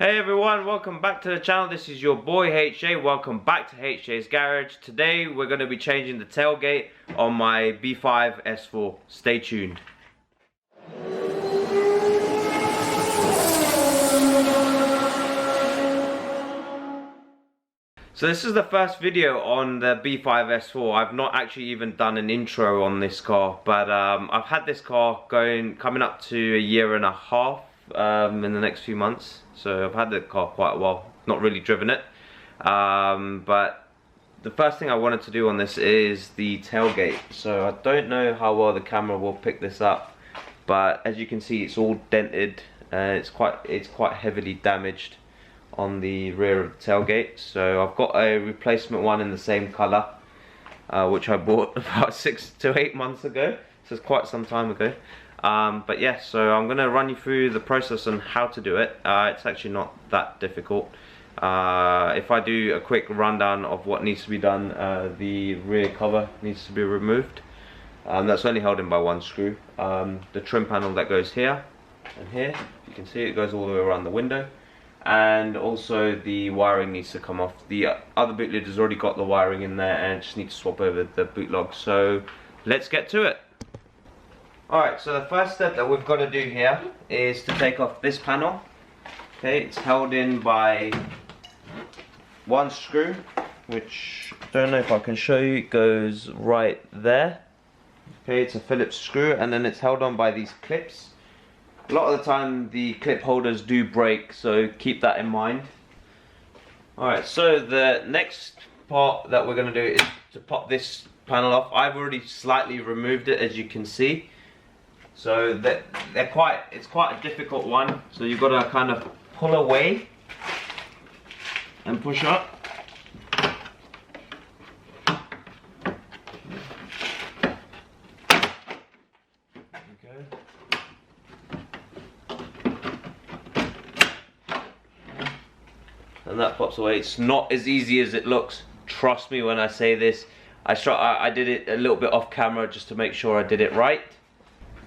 Hey everyone, welcome back to the channel. This is your boy HJ. Welcome back to HJ's Garage. Today we're going to be changing the tailgate on my B5 S4. Stay tuned. So this is the first video on the B5 S4. I've not actually even done an intro on this car, but I've had this car coming up to a year and a half in the next few months. So I've had the car quite a while, not really driven it. But the first thing I wanted to do on this is the tailgate. So I don't know how well the camera will pick this up, but as you can see, it's all dented. It's quite heavily damaged on the rear of the tailgate. So I've got a replacement one in the same colour, which I bought about 6 to 8 months ago. So it's quite some time ago. But yeah, so I'm going to run you through the process on how to do it. It's actually not that difficult. If I do a quick rundown of what needs to be done, the rear cover needs to be removed. That's only held in by one screw. The trim panel that goes here and here, you can see it goes all the way around the window. And also the wiring needs to come off. The other boot lid has already got the wiring in there, and just need to swap over the boot log. So let's get to it. Alright, so the first step that we've got to do here is to take off this panel. Okay, it's held in by one screw, which I don't know if I can show you. It goes right there. Okay, it's a Phillips screw, and then it's held on by these clips. A lot of the time the clip holders do break, so keep that in mind. Alright, so the next part that we're going to do is to pop this panel off. I've already slightly removed it, as you can see. So it's quite a difficult one. So you've got to kind of pull away and push up. And that pops away. It's not as easy as it looks. Trust me when I say this. I did it a little bit off camera just to make sure I did it right.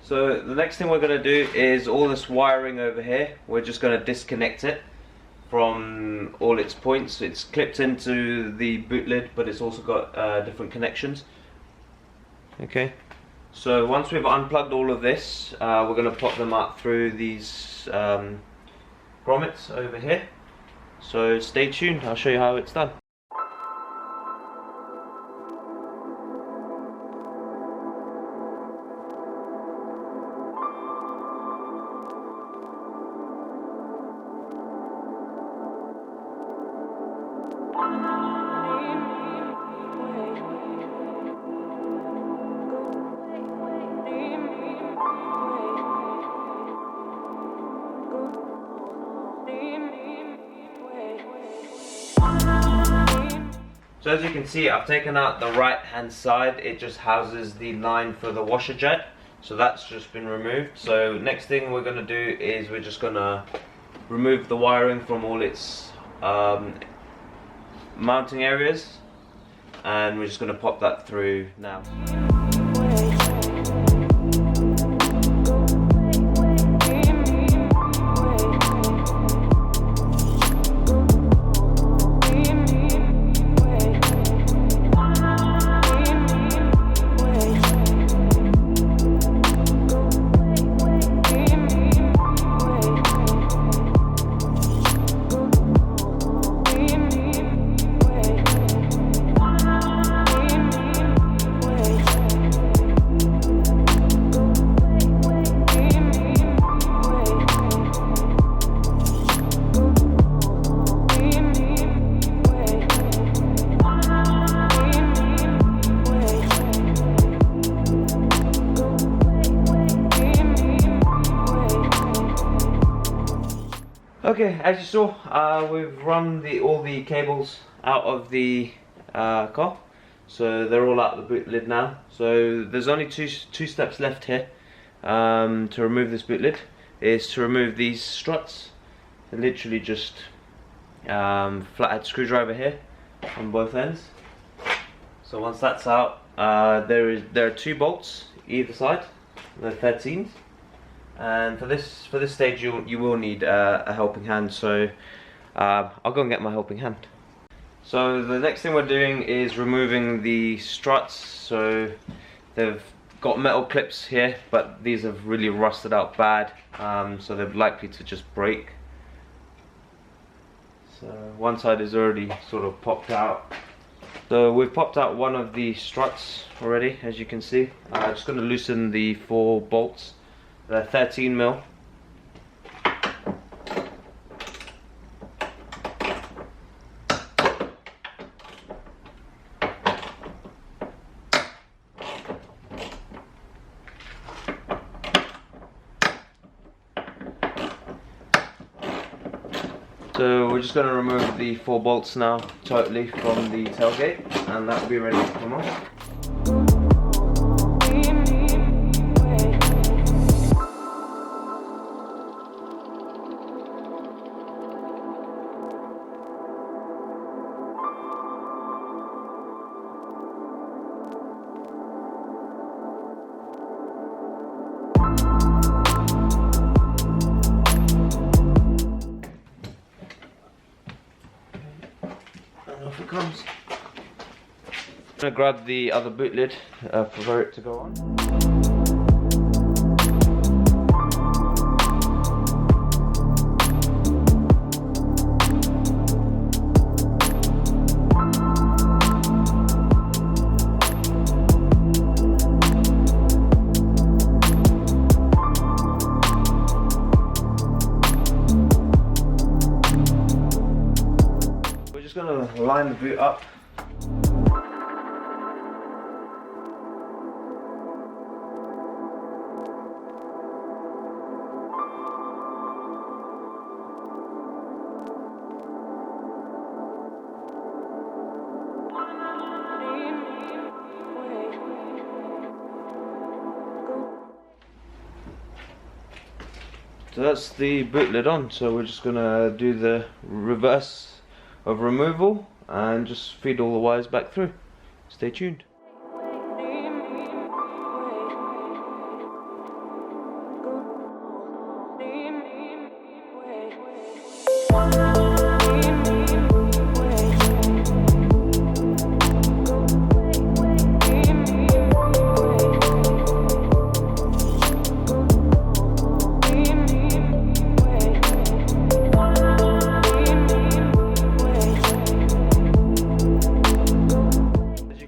So the next thing we're going to do is all this wiring over here. We're just going to disconnect it from all its points. It's clipped into the boot lid, but it's also got different connections. Okay. So once we've unplugged all of this, we're going to pop them up through these grommets over here. So stay tuned, I'll show you how it's done. So as you can see, I've taken out the right hand side. It just houses the line for the washer jet. So that's just been removed. So next thing we're going to do is we're just going to remove the wiring from all its mounting areas. And we're just going to pop that through now. Okay, as you saw, we've run all the cables out of the car, so they're all out of the boot lid now. So there's only two steps left here to remove this boot lid. Is to remove these struts. They're literally just flathead screwdriver here on both ends. So once that's out, there are 2 bolts either side. They're 13s. And for this stage, you will need a helping hand. So I'll go and get my helping hand. So the next thing we're doing is removing the struts. So they've got metal clips here, but these have really rusted out bad, so they're likely to just break. So one side is already sort of popped out. So we've popped out one of the struts already, as you can see. I'm just going to loosen the 4 bolts. They're 13mm. So we're just going to remove the 4 bolts now totally from the tailgate, and that will be ready to come off. Off it comes. I'm going to grab the other boot lid for it to go on. Going to line the boot up. So that's the boot lid on, so we're just going to do the reverse of removal and just feed all the wires back through. Stay tuned.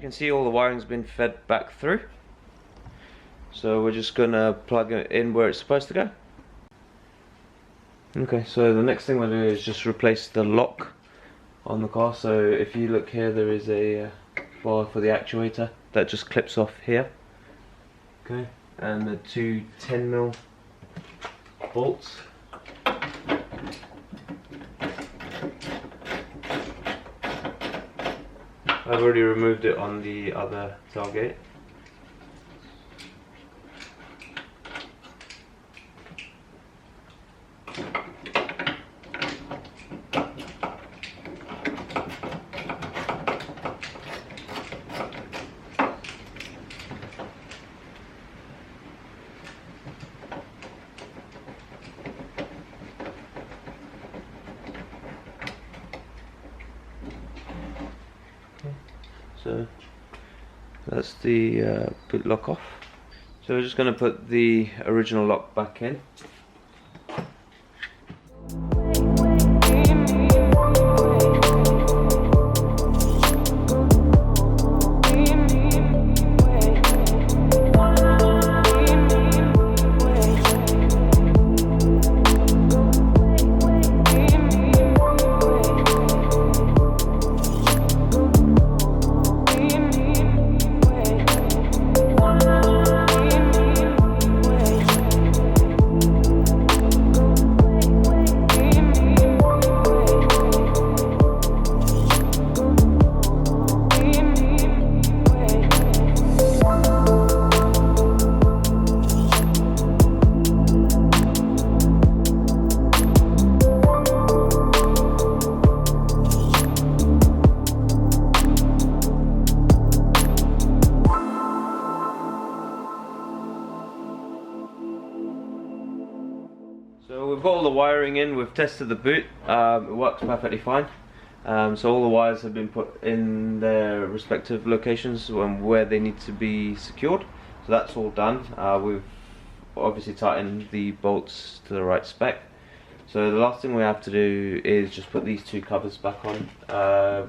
See, all the wiring's been fed back through, so we're just gonna plug it in where it's supposed to go. Okay, so the next thing we'll do is just replace the lock on the car. So if you look here, there is a bar for the actuator that just clips off here. Okay, and the 2 10mm bolts. I've already removed it on the other tailgate. So that's the boot lock off. So we're just going to put the original lock back in. wiring in. We've tested the boot. It works perfectly fine. So all the wires have been put in their respective locations and where they need to be secured. So that's all done. We've obviously tightened the bolts to the right spec. So the last thing we have to do is just put these two covers back on.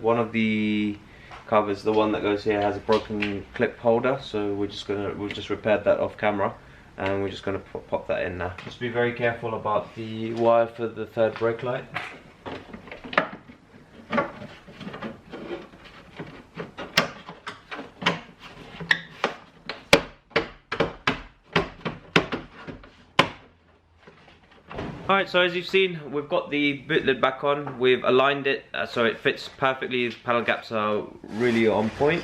One of the covers, the one that goes here, has a broken clip holder, so we've just repaired that off camera, and we're just gonna pop that in now. Just be very careful about the wire for the third brake light. Alright, so as you've seen, we've got the boot lid back on. We've aligned it so it fits perfectly. The panel gaps are really on point.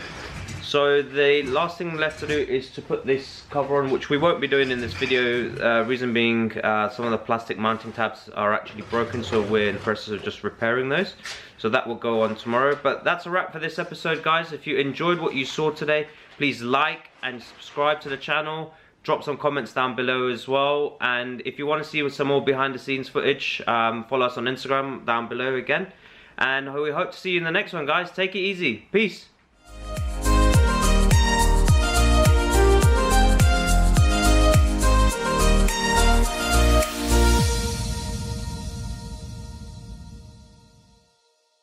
So the last thing left to do is to put this cover on, which we won't be doing in this video. Reason being, some of the plastic mounting tabs are actually broken, so we're in the process of just repairing those. So that will go on tomorrow. But that's a wrap for this episode, guys. If you enjoyed what you saw today, please like and subscribe to the channel. Drop some comments down below as well, and if you want to see some more behind the scenes footage, follow us on Instagram down below again, and we hope to see you in the next one, guys. Take it easy. Peace.